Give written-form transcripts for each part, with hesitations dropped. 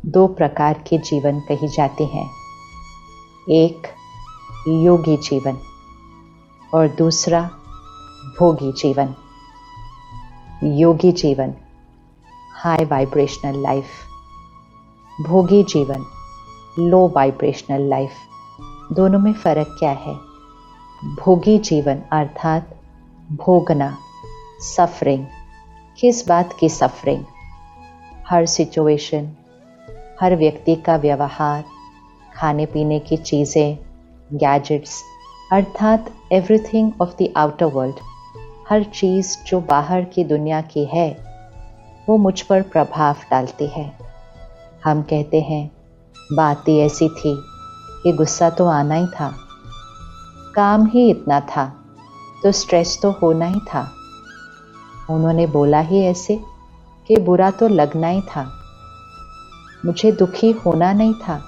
दो प्रकार के जीवन कही जाते हैं, एक योगी जीवन और दूसरा भोगी जीवन। योगी जीवन हाई वाइब्रेशनल लाइफ, भोगी जीवन लो वाइब्रेशनल लाइफ। दोनों में फ़र्क क्या है? भोगी जीवन अर्थात भोगना, सफरिंग। किस बात की सफरिंग? हर सिचुएशन, हर व्यक्ति का व्यवहार, खाने पीने की चीज़ें, गैजेट्स अर्थात everything of the outer world. हर चीज़ जो बाहर की दुनिया की है वो मुझ पर प्रभाव डालती है। हम कहते हैं बात ही ऐसी थी कि गुस्सा तो आना ही था, काम ही इतना था तो स्ट्रेस तो होना ही था, उन्होंने बोला ही ऐसे कि बुरा तो लगना ही था, मुझे दुखी होना नहीं था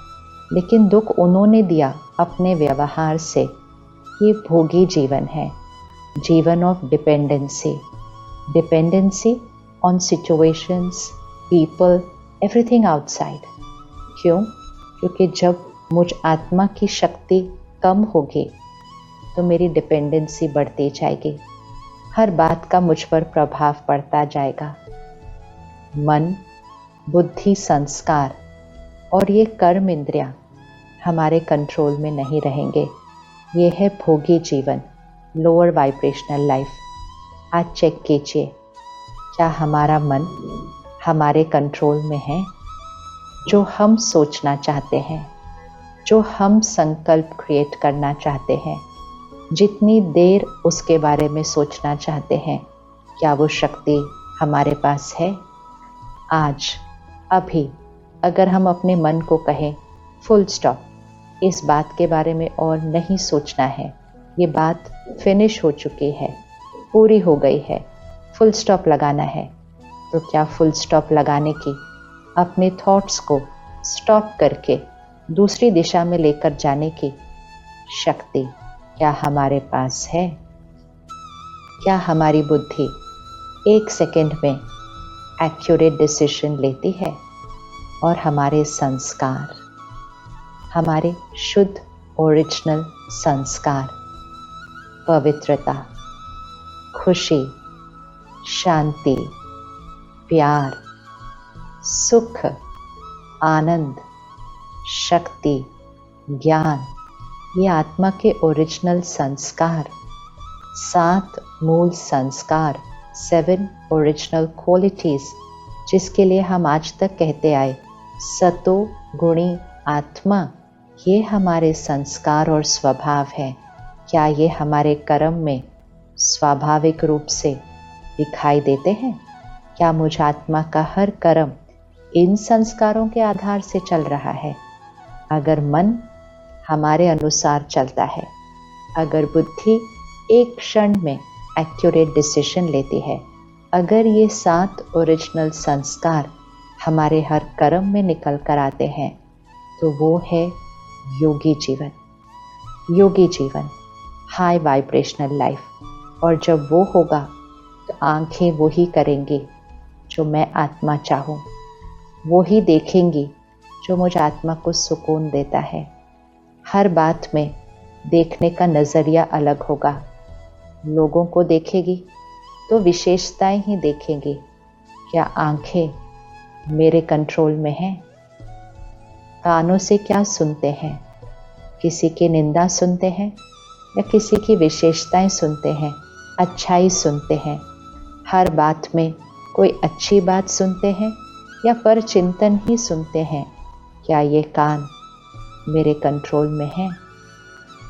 लेकिन दुख उन्होंने दिया अपने व्यवहार से। ये भोगी जीवन है, जीवन of dependency. Dependency on situations, people, everything outside. क्यों? क्योंकि जब मुझ आत्मा की शक्ति कम होगी तो मेरी डिपेंडेंसी बढ़ती जाएगी, हर बात का मुझ पर प्रभाव पड़ता जाएगा। मन, बुद्धि, संस्कार और ये कर्म इंद्रियां हमारे कंट्रोल में नहीं रहेंगे। ये है भोगी जीवन, लोअर वाइब्रेशनल लाइफ। आज चेक कीजिए, क्या हमारा मन हमारे कंट्रोल में है? जो हम सोचना चाहते हैं, जो हम संकल्प क्रिएट करना चाहते हैं, जितनी देर उसके बारे में सोचना चाहते हैं, क्या वो शक्ति हमारे पास है? आज, अभी अगर हम अपने मन को कहें फुल स्टॉप, इस बात के बारे में और नहीं सोचना है, ये बात फिनिश हो चुकी है, पूरी हो गई है, फुल स्टॉप लगाना है, तो क्या फुल स्टॉप लगाने की, अपने थॉट्स को स्टॉप करके दूसरी दिशा में लेकर जाने की शक्ति क्या हमारे पास है? क्या हमारी बुद्धि एक सेकंड में एक्यूरेट डिसीजन लेती है? और हमारे संस्कार, हमारे शुद्ध ओरिजिनल संस्कार, पवित्रता, खुशी, शांति, प्यार, सुख, आनंद, शक्ति, ज्ञान, ये आत्मा के ओरिजिनल संस्कार, 7 मूल संस्कार, 7 ओरिजिनल क्वालिटीज, जिसके लिए हम आज तक कहते आए सतो गुणी आत्मा, ये हमारे संस्कार और स्वभाव है। क्या ये हमारे कर्म में स्वाभाविक रूप से दिखाई देते हैं? क्या मुझ आत्मा का हर कर्म इन संस्कारों के आधार से चल रहा है? अगर मन हमारे अनुसार चलता है, अगर बुद्धि एक क्षण में एक्यूरेट डिसीजन लेती है, अगर ये 7 ओरिजिनल संस्कार हमारे हर कर्म में निकल कर आते हैं, तो वो है योगी जीवन। योगी जीवन हाई वाइब्रेशनल लाइफ। और जब वो होगा तो आंखें वो ही करेंगी जो मैं आत्मा चाहूँ, वो ही देखेंगी जो मुझ आत्मा को सुकून देता है। हर बात में देखने का नज़रिया अलग होगा। लोगों को देखेगी तो विशेषताएं ही देखेंगी। क्या आंखें मेरे कंट्रोल में हैं? कानों से क्या सुनते हैं? किसी की निंदा सुनते हैं या किसी की विशेषताएं सुनते हैं, अच्छाई सुनते हैं? हर बात में कोई अच्छी बात सुनते हैं या पर चिंतन ही सुनते हैं? क्या ये कान मेरे कंट्रोल में हैं?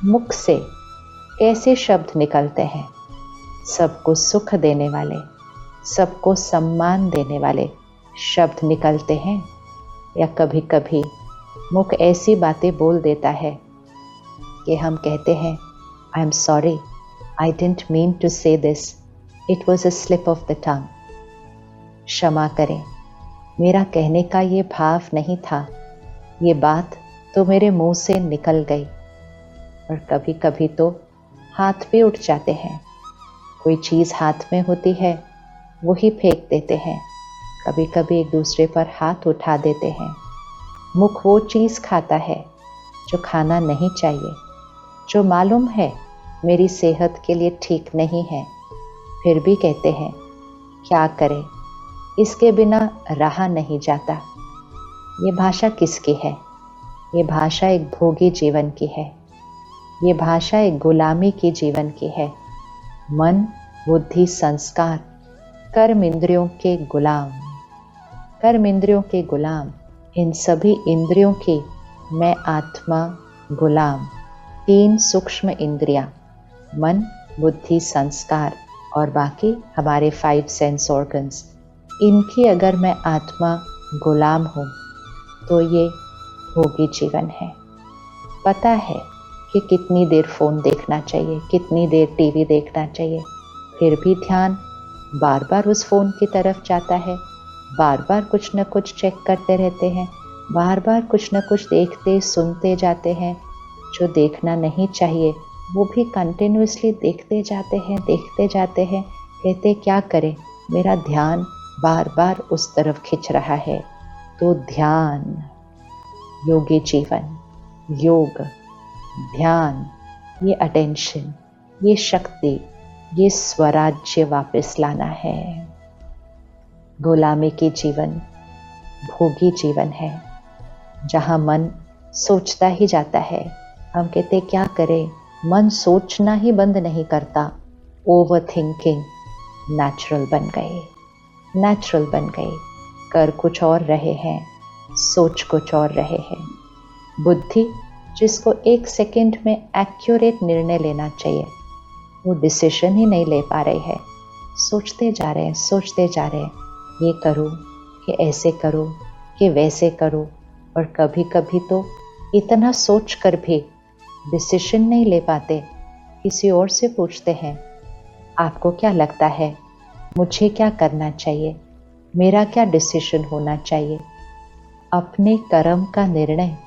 मुख से कैसे शब्द निकलते हैं? सबको सुख देने वाले, सबको सम्मान देने वाले शब्द निकलते हैं, या कभी कभी मुख ऐसी बातें बोल देता है कि हम कहते हैं I am sorry, I didn't mean to say this, it was a slip of the tongue. क्षमा करें, मेरा कहने का ये भाव नहीं था, ये बात तो मेरे मुंह से निकल गई। और कभी कभी तो हाथ भी उठ जाते हैं, कोई चीज़ हाथ में होती है वो ही फेंक देते हैं, कभी कभी एक दूसरे पर हाथ उठा देते हैं। मुख वो चीज़ खाता है जो खाना नहीं चाहिए, जो मालूम है मेरी सेहत के लिए ठीक नहीं है, फिर भी कहते हैं क्या करें, इसके बिना रहा नहीं जाता। ये भाषा किसकी है? ये भाषा एक भोगी जीवन की है। ये भाषा एक गुलामी की जीवन की है। मन, बुद्धि, संस्कार, कर्म इंद्रियों के गुलाम, कर्म इंद्रियों के गुलाम, इन सभी इंद्रियों की मैं आत्मा गुलाम। 3 सूक्ष्म इंद्रियां, मन, बुद्धि, संस्कार और बाकी हमारे 5 सेंस ऑर्गन्स, इनकी अगर मैं आत्मा गुलाम हूँ तो ये भोगी जीवन है। पता है कि कितनी देर फ़ोन देखना चाहिए, कितनी देर टीवी देखना चाहिए, फिर भी ध्यान बार बार उस फ़ोन की तरफ जाता है, बार बार कुछ न कुछ चेक करते रहते हैं, बार बार कुछ न कुछ देखते सुनते जाते हैं। जो देखना नहीं चाहिए वो भी कंटिन्यूसली देखते जाते हैं। कहते क्या करें, मेरा ध्यान बार बार उस तरफ खिंच रहा है। तो ध्यान, योगी जीवन, योग, ध्यान, ये अटेंशन, ये शक्ति, ये स्वराज्य वापस लाना है। गुलामी की जीवन भोगी जीवन है, जहाँ मन सोचता ही जाता है। हम कहते क्या करें, मन सोचना ही बंद नहीं करता। ओवर थिंकिंग नेचुरल बन गए, कर कुछ और रहे हैं, सोच कुछ और रहे हैं। बुद्धि, जिसको 1 सेकंड में एक्यूरेट निर्णय लेना चाहिए, वो डिसीजन ही नहीं ले पा रहे हैं। सोचते जा रहे हैं, ये करूं कि ऐसे करूं कि वैसे करूं, और कभी कभी तो इतना सोच कर भी डिसीजन नहीं ले पाते। किसी और से पूछते हैं, आपको क्या लगता है, मुझे क्या करना चाहिए, मेरा क्या डिसीजन होना चाहिए? अपने कर्म का निर्णय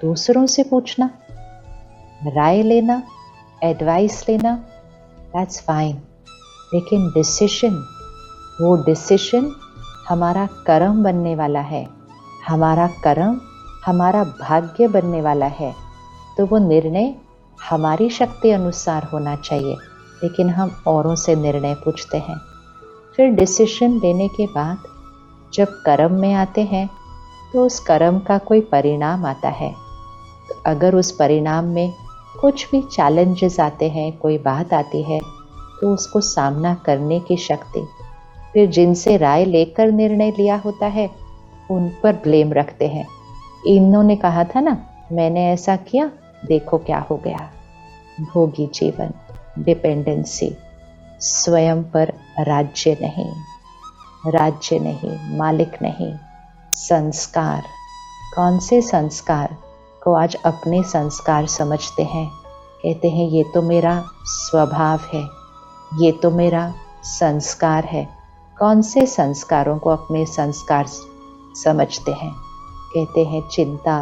दूसरों से पूछना, राय लेना, एडवाइस लेना, दैट्स फाइन, लेकिन वो डिसीजन हमारा कर्म बनने वाला है, हमारा कर्म हमारा भाग्य बनने वाला है। तो वो निर्णय हमारी शक्ति अनुसार होना चाहिए, लेकिन हम औरों से निर्णय पूछते हैं। फिर डिसीजन लेने के बाद जब कर्म में आते हैं तो उस कर्म का कोई परिणाम आता है। तो अगर उस परिणाम में कुछ भी चैलेंजेस आते हैं, कोई बात आती है, तो उसको सामना करने की शक्ति फिर जिनसे राय लेकर निर्णय लिया होता है उन पर ब्लेम रखते हैं। इन्होंने कहा था ना, मैंने ऐसा किया, देखो क्या हो गया। भोगी जीवन, डिपेंडेंसी, स्वयं पर राज्य नहीं, मालिक नहीं। संस्कार, कौन से संस्कार को आज अपने संस्कार समझते हैं? कहते हैं ये तो मेरा स्वभाव है, ये तो मेरा संस्कार है। कौन से संस्कारों को अपने संस्कार समझते हैं? कहते हैं चिंता,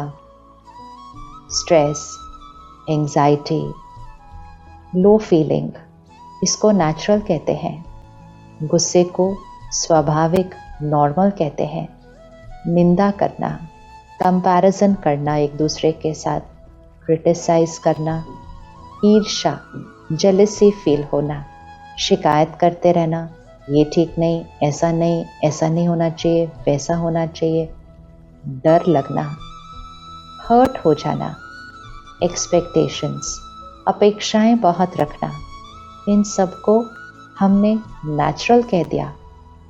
स्ट्रेस, एंजाइटी, लो फीलिंग, इसको नेचुरल कहते हैं। गुस्से को स्वाभाविक, नॉर्मल कहते हैं। निंदा करना, कंपैरिजन करना एक दूसरे के साथ, क्रिटिसाइज करना, ईर्ष्या, जेलसी फील होना, शिकायत करते रहना, ये ठीक नहीं, ऐसा नहीं होना चाहिए, वैसा होना चाहिए, डर लगना, हर्ट हो जाना, एक्सपेक्टेशंस, अपेक्षाएं बहुत रखना, इन सब को हमने नेचुरल कह दिया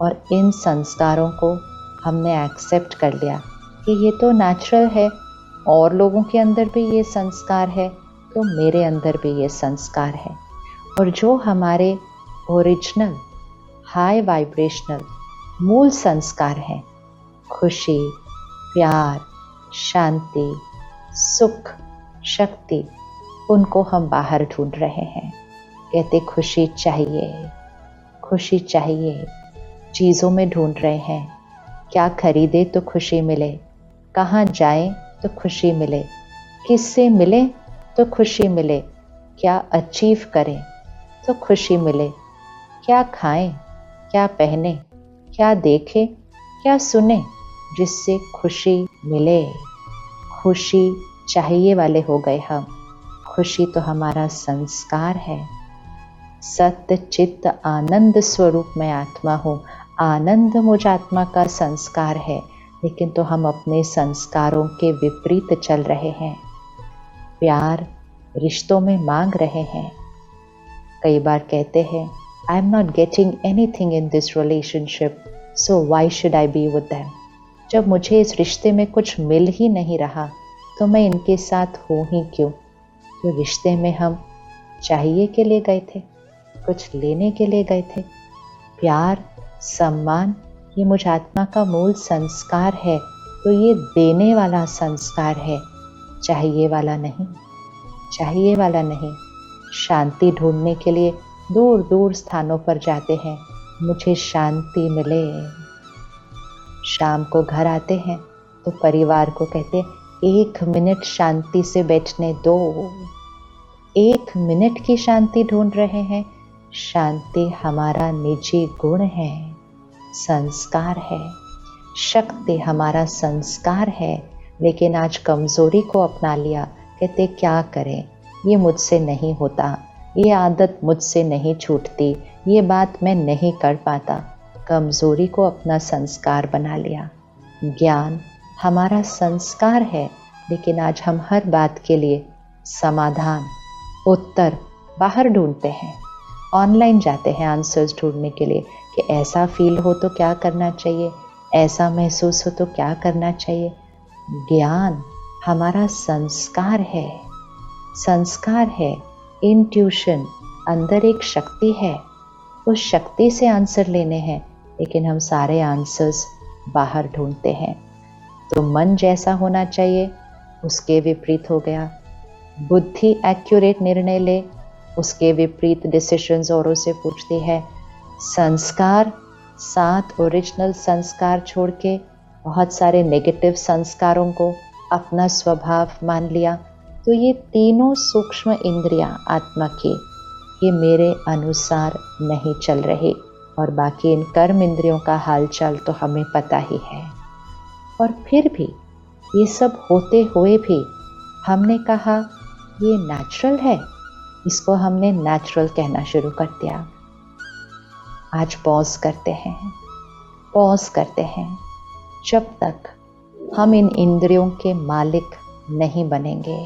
और इन संस्कारों को हमने एक्सेप्ट कर लिया कि ये तो नेचुरल है, और लोगों के अंदर भी ये संस्कार है, तो मेरे अंदर भी ये संस्कार है। और जो हमारे ओरिजिनल हाई वाइब्रेशनल मूल संस्कार हैं, खुशी, प्यार, शांति, सुख, शक्ति, उनको हम बाहर ढूंढ रहे हैं। कहते खुशी चाहिए, चीज़ों में ढूंढ रहे हैं। क्या खरीदे तो खुशी मिले, कहाँ जाए तो खुशी मिले, किससे मिले तो खुशी मिले, क्या अचीव करें तो खुशी मिले, क्या खाएं, क्या पहने, क्या देखें, क्या सुने, जिससे खुशी मिले। खुशी चाहिए वाले हो गए हम। खुशी तो हमारा संस्कार है। सत्य चित्त आनंद स्वरूप मैं आत्मा हूँ। आनंद मुझ आत्मा का संस्कार है, लेकिन तो हम अपने संस्कारों के विपरीत चल रहे हैं। प्यार रिश्तों में मांग रहे हैं। कई बार कहते हैं, I am not getting anything in this relationship, so why should I be with them. जब मुझे इस रिश्ते में कुछ मिल ही नहीं रहा, तो मैं इनके साथ हूँ ही क्यों? तो रिश्ते में हम चाहिए के लिए गए थे, कुछ लेने के लिए गए थे। प्यार, सम्मान, ये मुझ आत्मा का मूल संस्कार है, तो ये देने वाला संस्कार है, चाहिए वाला नहीं। चाहिए वाला नहीं। शांति ढूंढने के लिए दूर दूर स्थानों पर जाते हैं, मुझे शांति मिले। शाम को घर आते हैं तो परिवार को कहते, 1 मिनट शांति से बैठने दो। 1 मिनट की शांति ढूंढ रहे हैं। शांति हमारा निजी गुण है, संस्कार है। शक्ति हमारा संस्कार है, लेकिन आज कमजोरी को अपना लिया। कहते क्या करें, ये मुझसे नहीं होता, ये आदत मुझसे नहीं छूटती, ये बात मैं नहीं कर पाता। कमजोरी को अपना संस्कार बना लिया। ज्ञान हमारा संस्कार है, लेकिन आज हम हर बात के लिए समाधान, उत्तर बाहर ढूंढते हैं। ऑनलाइन जाते हैं आंसर्स ढूंढने के लिए कि ऐसा फील हो तो क्या करना चाहिए, ऐसा महसूस हो तो क्या करना चाहिए। ज्ञान हमारा संस्कार है। संस्कार है, इंट्यूशन, अंदर एक शक्ति है, उस शक्ति से आंसर लेने हैं, लेकिन हम सारे आंसर्स बाहर ढूंढते हैं। तो मन जैसा होना चाहिए, उसके विपरीत हो गया। बुद्धि एक्यूरेट निर्णय ले, उसके विपरीत डिसीजंस औरों से पूछती है। संस्कार, 7 ओरिजिनल संस्कार छोड़ के बहुत सारे नेगेटिव संस्कारों को अपना स्वभाव मान लिया, तो ये तीनों सूक्ष्म इंद्रियां आत्मा की, ये मेरे अनुसार नहीं चल रही। और बाकी इन कर्म इंद्रियों का हालचाल तो हमें पता ही है। और फिर भी ये सब होते हुए भी हमने कहा ये नेचुरल है, इसको हमने नेचुरल कहना शुरू कर दिया। आज पॉज करते हैं, पॉज करते हैं। जब तक हम इन इंद्रियों के मालिक नहीं बनेंगे,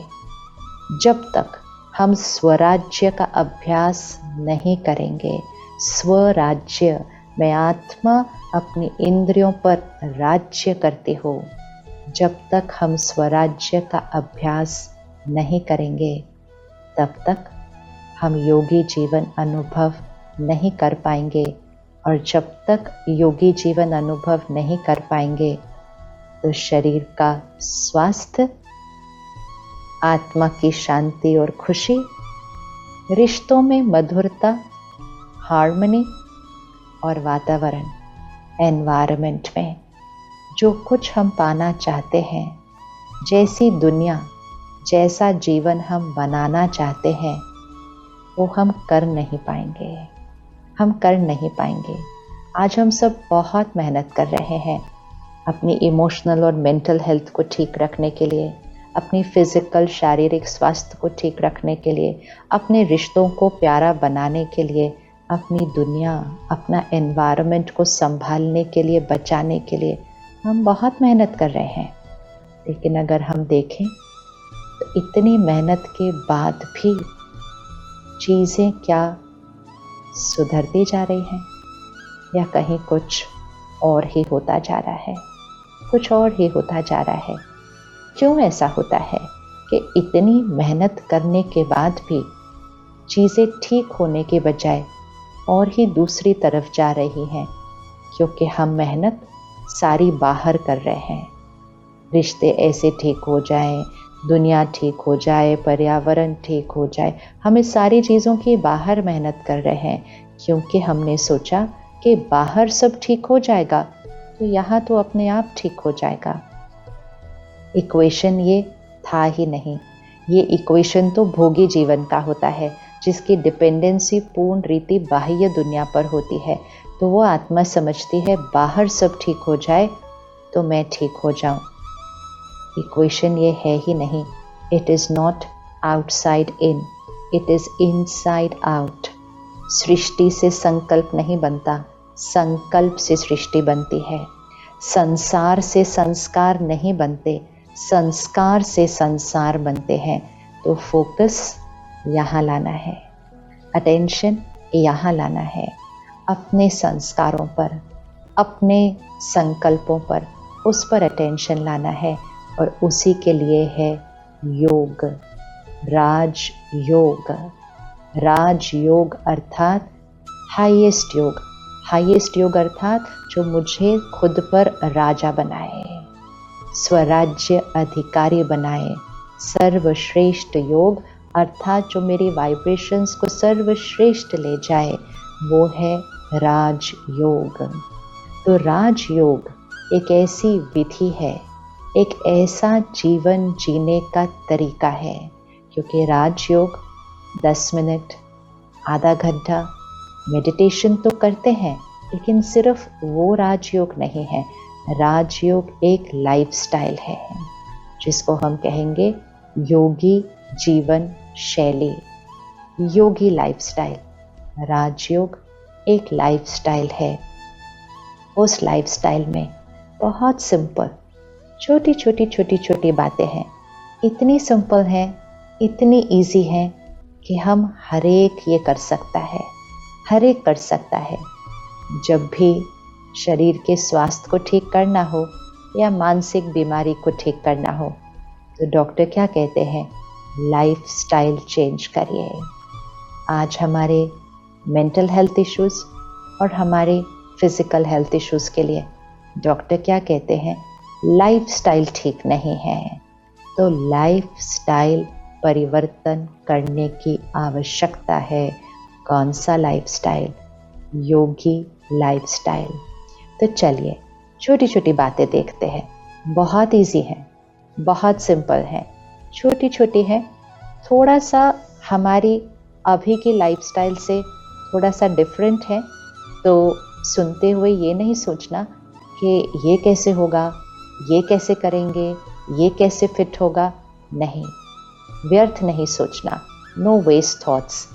जब तक हम स्वराज्य का अभ्यास नहीं करेंगे, स्वराज्य, मैं आत्मा अपनी इंद्रियों पर राज्य करती हो, जब तक हम स्वराज्य का अभ्यास नहीं करेंगे, तब तक हम योगी जीवन अनुभव नहीं कर पाएंगे। और जब तक योगी जीवन अनुभव नहीं कर पाएंगे, तो शरीर का स्वास्थ्य, आत्मा की शांति और खुशी, रिश्तों में मधुरता, हार्मनी और वातावरण, एनवायरनमेंट में जो कुछ हम पाना चाहते हैं, जैसी दुनिया, जैसा जीवन हम बनाना चाहते हैं, वो हम कर नहीं पाएंगे। हम कर नहीं पाएंगे। आज हम सब बहुत मेहनत कर रहे हैं अपनी इमोशनल और मेंटल हेल्थ को ठीक रखने के लिए, अपनी फिजिकल शारीरिक स्वास्थ्य को ठीक रखने के लिए, अपने रिश्तों को प्यारा बनाने के लिए, अपनी दुनिया, अपना एनवायरनमेंट को संभालने के लिए, बचाने के लिए हम बहुत मेहनत कर रहे हैं। लेकिन अगर हम देखें तो इतनी मेहनत के बाद भी चीज़ें क्या सुधरती जा रही हैं, या कहीं कुछ और ही होता जा रहा है, कुछ और ही होता जा रहा है। क्यों ऐसा होता है कि इतनी मेहनत करने के बाद भी चीज़ें ठीक होने के बजाय और ही दूसरी तरफ जा रही हैं? क्योंकि हम मेहनत सारी बाहर कर रहे हैं। रिश्ते ऐसे ठीक हो जाए, दुनिया ठीक हो जाए, पर्यावरण ठीक हो जाए, हम इस सारी चीज़ों की बाहर मेहनत कर रहे हैं, क्योंकि हमने सोचा कि बाहर सब ठीक हो जाएगा तो यहाँ तो अपने आप ठीक हो जाएगा। इक्वेशन ये था ही नहीं। ये इक्वेशन तो भोगी जीवन का होता है, जिसकी डिपेंडेंसी पूर्ण रीति बाह्य दुनिया पर होती है। तो वो आत्मा समझती है बाहर सब ठीक हो जाए तो मैं ठीक हो जाऊं। इक्वेशन ये है ही नहीं। It is not outside in, it is inside out. सृष्टि से संकल्प नहीं बनता, संकल्प से सृष्टि बनती है। संसार से संस्कार नहीं बनते, संस्कार से संसार बनते हैं। तो फोकस यहाँ लाना है, अटेंशन यहाँ लाना है, अपने संस्कारों पर, अपने संकल्पों पर, उस पर अटेंशन लाना है। और उसी के लिए है योग, राज योग। राज योग अर्थात हाईएस्ट योग, हाईएस्ट योग अर्थात जो मुझे खुद पर राजा बनाए, स्वराज्य अधिकारी बनाए। सर्वश्रेष्ठ योग अर्थात जो मेरी वाइब्रेशंस को सर्वश्रेष्ठ ले जाए, वो है राजयोग। तो राजयोग एक ऐसी विधि है, एक ऐसा जीवन जीने का तरीका है। क्योंकि राजयोग 10 मिनट, आधा घंटा मेडिटेशन तो करते हैं, लेकिन सिर्फ वो राजयोग नहीं है। राजयोग एक लाइफस्टाइल है, जिसको हम कहेंगे योगी जीवन शैली, योगी लाइफस्टाइल। राजयोग एक लाइफस्टाइल है। उस लाइफस्टाइल में बहुत सिंपल छोटी छोटी छोटी छोटी बातें हैं, इतनी सिंपल हैं, इतनी इजी हैं कि हम हर एक ये कर सकता है, हर एक कर सकता है। जब भी शरीर के स्वास्थ्य को ठीक करना हो या मानसिक बीमारी को ठीक करना हो, तो डॉक्टर क्या कहते हैं? लाइफस्टाइल चेंज करिए। आज हमारे मेंटल हेल्थ इश्यूज और हमारे फिजिकल हेल्थ इश्यूज के लिए डॉक्टर क्या कहते हैं? लाइफस्टाइल ठीक नहीं है। तो लाइफस्टाइल परिवर्तन करने की आवश्यकता है। कौन सा लाइफस्टाइल? योगी लाइफस्टाइल। तो चलिए छोटी छोटी बातें देखते हैं। बहुत इजी है, बहुत सिंपल है, छोटी छोटी है, थोड़ा सा हमारी अभी की लाइफस्टाइल से थोड़ा सा डिफरेंट है। तो सुनते हुए ये नहीं सोचना कि ये कैसे होगा, ये कैसे करेंगे, ये कैसे फिट होगा। नहीं, व्यर्थ नहीं सोचना, नो वेस्ट थॉट्स।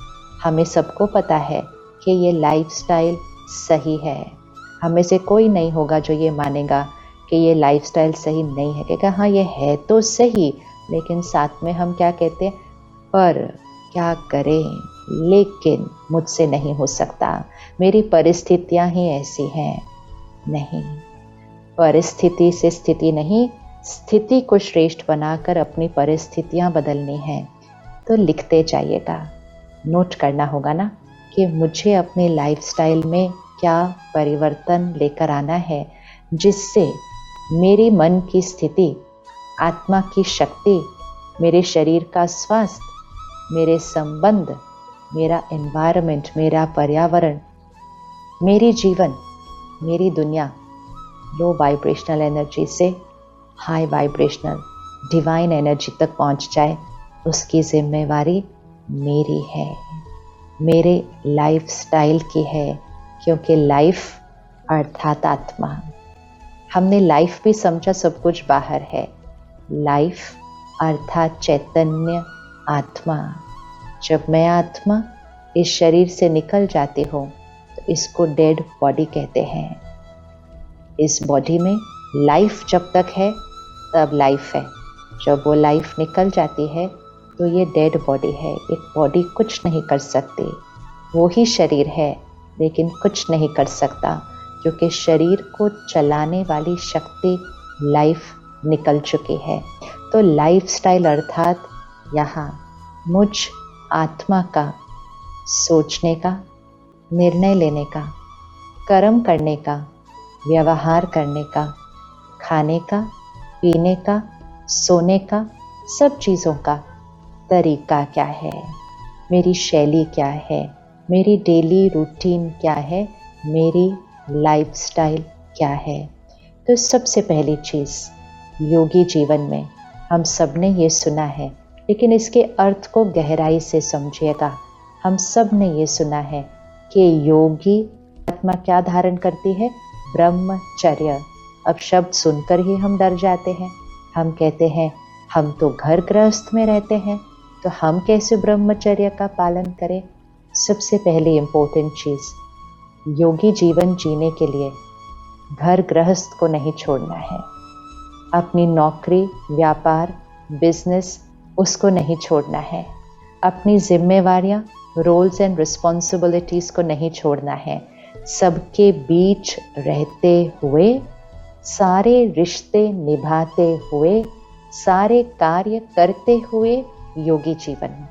हमें सबको पता है कि ये लाइफस्टाइल सही है। हमें से कोई नहीं होगा जो ये मानेगा कि ये लाइफस्टाइल सही नहीं है। कहेगा हाँ ये है तो सही, लेकिन साथ में हम क्या कहते हैं? पर क्या करें, लेकिन मुझसे नहीं हो सकता, मेरी परिस्थितियां ही ऐसी हैं। नहीं, परिस्थिति से स्थिति नहीं, स्थिति को श्रेष्ठ बनाकर अपनी परिस्थितियां बदलनी है। तो लिखते जाइएगा, नोट करना होगा ना कि मुझे अपने लाइफस्टाइल में क्या परिवर्तन लेकर आना है, जिससे मेरी मन की स्थिति, आत्मा की शक्ति, मेरे शरीर का स्वास्थ्य, मेरे संबंध, मेरा एनवायरनमेंट, मेरा पर्यावरण, मेरी जीवन, मेरी दुनिया लो वाइब्रेशनल एनर्जी से हाई वाइब्रेशनल डिवाइन एनर्जी तक पहुंच जाए। उसकी जिम्मेवारी मेरी है, मेरे लाइफस्टाइल की है। क्योंकि लाइफ अर्थात आत्मा। हमने लाइफ भी समझा सब कुछ बाहर है। लाइफ अर्थात चैतन्य आत्मा। जब मैं आत्मा इस शरीर से निकल जाती हूँ तो इसको डेड बॉडी कहते हैं। इस बॉडी में लाइफ जब तक है तब लाइफ है, जब वो लाइफ निकल जाती है तो ये डेड बॉडी है। एक बॉडी कुछ नहीं कर सकती, वो ही शरीर है लेकिन कुछ नहीं कर सकता, क्योंकि शरीर को चलाने वाली शक्ति लाइफ निकल चुकी है। तो लाइफस्टाइल अर्थात यहाँ मुझ आत्मा का सोचने का, निर्णय लेने का, कर्म करने का, व्यवहार करने का, खाने का, पीने का, सोने का, सब चीज़ों का तरीका क्या है, मेरी शैली क्या है, मेरी डेली रूटीन क्या है, मेरी लाइफस्टाइल क्या है। तो सबसे पहली चीज़ योगी जीवन में हम सब ने ये सुना है, लेकिन इसके अर्थ को गहराई से समझिएगा। हम सब ने ये सुना है कि योगी आत्मा क्या धारण करती है? ब्रह्मचर्य अब शब्द सुनकर ही हम डर जाते हैं। हम कहते हैं हम तो घर गृहस्थ में रहते हैं, तो हम कैसे ब्रह्मचर्य का पालन करें। सबसे पहली इम्पोर्टेंट चीज़, योगी जीवन जीने के लिए घर गृहस्थ को नहीं छोड़ना है। अपनी नौकरी, व्यापार, बिजनेस, उसको नहीं छोड़ना है। अपनी जिम्मेवारियां, रोल्स एंड रिस्पॉन्सिबिलिटीज़ को नहीं छोड़ना है। सबके बीच रहते हुए, सारे रिश्ते निभाते हुए, सारे कार्य करते हुए योगी जीवन।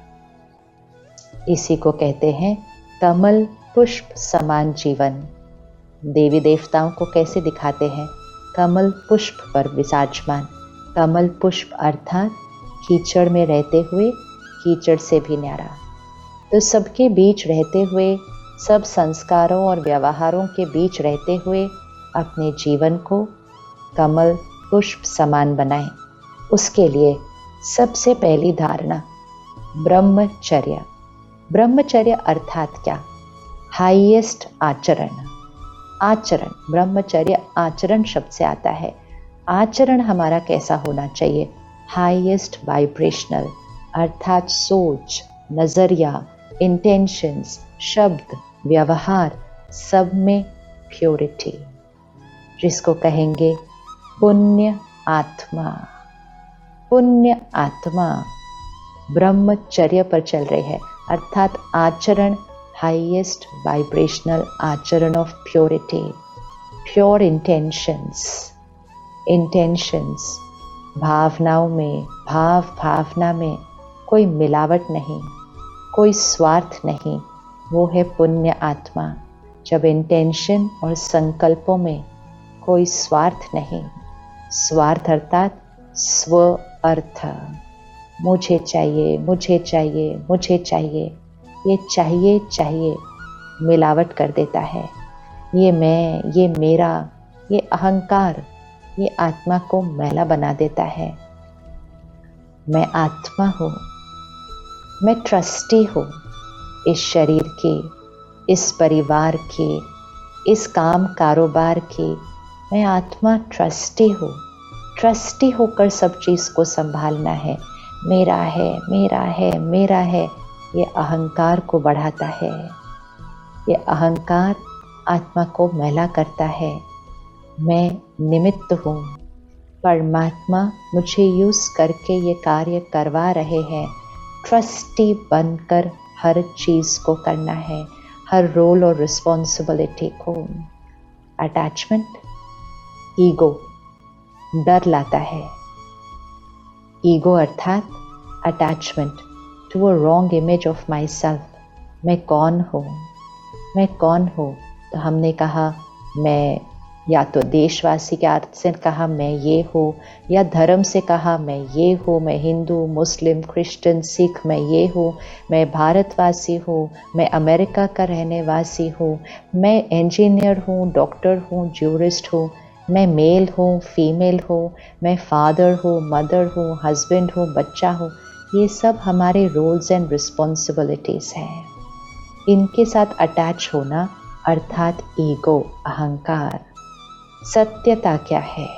इसी को कहते हैं कमल पुष्प समान जीवन। देवी देवताओं को कैसे दिखाते हैं? कमल पुष्प पर विराजमान। कमल पुष्प अर्थात कीचड़ में रहते हुए कीचड़ से भी न्यारा। तो सबके बीच रहते हुए, सब संस्कारों और व्यवहारों के बीच रहते हुए अपने जीवन को कमल पुष्प समान बनाएं। उसके लिए सबसे पहली धारणा ब्रह्मचर्य। ब्रह्मचर्य अर्थात क्या? हाईएस्ट आचरण। आचरण, ब्रह्मचर्य आचरण शब्द से आता है। आचरण हमारा कैसा होना चाहिए? हाईएस्ट वाइब्रेशनल, अर्थात सोच, नजरिया, इंटेंशंस, शब्द, व्यवहार, सब में प्योरिटी, जिसको कहेंगे पुण्य आत्मा। पुण्य आत्मा ब्रह्मचर्य पर चल रही है, अर्थात आचरण हाईएस्ट वाइब्रेशनल आचरण of purity. Pure intentions, intentions, भावनाओं में, भावना में कोई मिलावट नहीं, कोई स्वार्थ नहीं, वो है पुण्य आत्मा। जब इंटेंशन और संकल्पों में कोई स्वार्थ नहीं, स्वार्थ अर्थात स्व अर्थ, मुझे चाहिए, मुझे चाहिए, मुझे चाहिए, ये चाहिए चाहिए मिलावट कर देता है। ये मैं, ये मेरा, ये अहंकार, ये आत्मा को मैला बना देता है। मैं आत्मा हूँ, मैं ट्रस्टी हूँ इस शरीर की, इस परिवार की, इस काम कारोबार की। मैं आत्मा ट्रस्टी हूँ। ट्रस्टी होकर सब चीज़ को संभालना है। मेरा है, मेरा है, मेरा है, ये अहंकार को बढ़ाता है। ये अहंकार आत्मा को मैला करता है। मैं निमित्त हूँ, परमात्मा मुझे यूज़ करके ये कार्य करवा रहे हैं। ट्रस्टी बनकर हर चीज़ को करना है, हर रोल और रिस्पॉन्सिबिलिटी को। अटैचमेंट, ईगो, डर लाता है। ईगो अर्थात attachment to a wrong image of myself. मैं कौन हूँ, मैं कौन हूँ? तो हमने कहा मैं, या तो देशवासी के अर्थ से कहा मैं ये हूँ, या धर्म से कहा मैं ये हूँ, मैं हिंदू, मुस्लिम, क्रिश्चियन, सिख, मैं ये हूँ, मैं भारतवासी हूँ, मैं अमेरिका का रहने वासी हूँ, मैं इंजीनियर हूँ, डॉक्टर हूँ, ज्यूरिस्ट हूँ, मैं मेल हूँ, फीमेल हूँ, मैं फादर हूँ, मदर हूँ, हस्बैंड हूँ, बच्चा हूँ। ये सब हमारे रोल्स एंड रिस्पॉन्सिबिलिटीज़ हैं। इनके साथ अटैच होना अर्थात ईगो, अहंकार। सत्यता क्या है?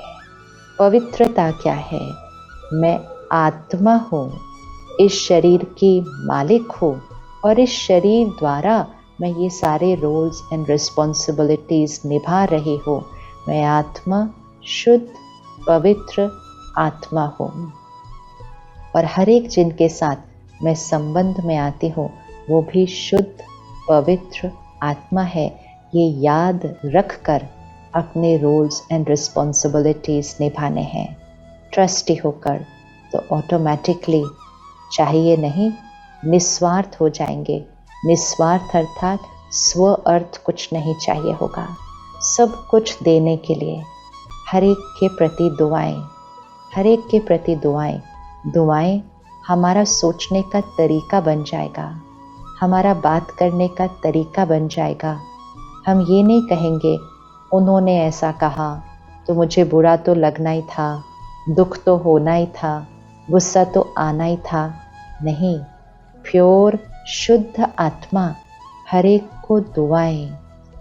पवित्रता क्या है? मैं आत्मा हूँ, इस शरीर की मालिक हूँ, और इस शरीर द्वारा मैं ये सारे रोल्स एंड रिस्पॉन्सिबिलिटीज़ निभा रही हूँ। मैं आत्मा, शुद्ध पवित्र आत्मा हूँ। और हर एक जिनके साथ मैं संबंध में आती हूँ वो भी शुद्ध पवित्र आत्मा है। ये याद रख कर अपने रोल्स एंड रिस्पॉन्सिबिलिटीज़ निभाने हैं ट्रस्टी होकर, तो ऑटोमेटिकली चाहिए नहीं, निस्वार्थ हो जाएंगे। निस्वार्थ अर्थात स्व अर्थ कुछ नहीं चाहिए होगा, सब कुछ देने के लिए। हर एक के प्रति दुआएं, हर एक के प्रति दुआएं। दुआएं हमारा सोचने का तरीका बन जाएगा, हमारा बात करने का तरीका बन जाएगा। हम ये नहीं कहेंगे उन्होंने ऐसा कहा तो मुझे बुरा तो लगना ही था, दुख तो होना ही था, गुस्सा तो आना ही था। नहीं, प्योर शुद्ध आत्मा हर एक को दुआएं,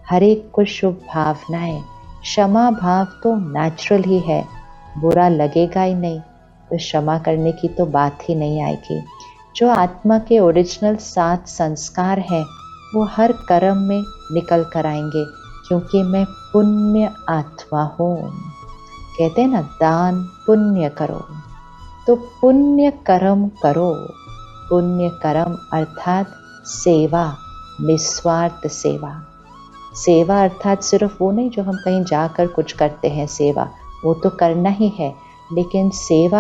हर एक को शुभ भावनाएं, क्षमा भाव तो नेचुरल ही है, बुरा लगेगा ही नहीं, तो क्षमा करने की तो बात ही नहीं आएगी। जो आत्मा के ओरिजिनल 7 संस्कार हैं वो हर कर्म में निकल कर आएंगे, क्योंकि मैं पुण्य आत्मा हूँ। कहते हैं ना, दान पुण्य करो, तो पुण्य कर्म करो। पुण्य कर्म अर्थात सेवा, निस्वार्थ सेवा। सेवा अर्थात सिर्फ वो नहीं जो हम कहीं जाकर कुछ करते हैं, सेवा वो तो करना ही है, लेकिन सेवा